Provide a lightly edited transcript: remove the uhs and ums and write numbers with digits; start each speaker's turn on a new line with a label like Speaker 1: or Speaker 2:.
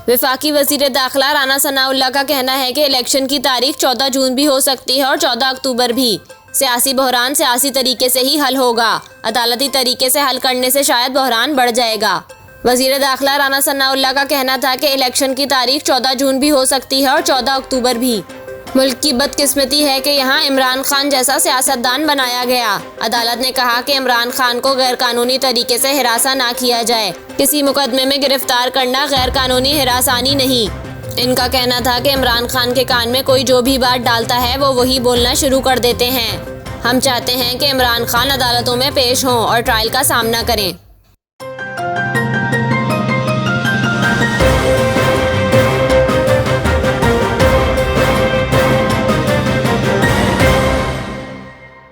Speaker 1: वफाकी वज़ीर दाखिला राना सनाउल्लाह का कहना है कि इलेक्शन की तारीख 14 जून भी हो सकती है और 14 अक्टूबर भी। सियासी बहरान सियासी तरीके से ही हल होगा, अदालती तरीके से हल करने से शायद बहरान बढ़ जाएगा। वज़ीर दाखिला राना सनाउल्लाह का कहना था कि इलेक्शन की तारीख 14 जून भी हो सकती है और 14 अक्टूबर भी। मुल्क की बदकिस्मती है कि यहाँ इमरान खान जैसा सियासतदान बनाया गया। अदालत ने कहा कि इमरान खान को गैर कानूनी तरीके से हिरासा ना किया जाए। किसी मुकदमे में गिरफ्तार करना गैर कानूनी हिरासानी नहीं। इनका कहना था कि इमरान खान के कान में कोई जो भी बात डालता है वो वही बोलना शुरू कर देते हैं। हम चाहते हैं कि इमरान खान अदालतों में पेश हों और ट्रायल का सामना करें।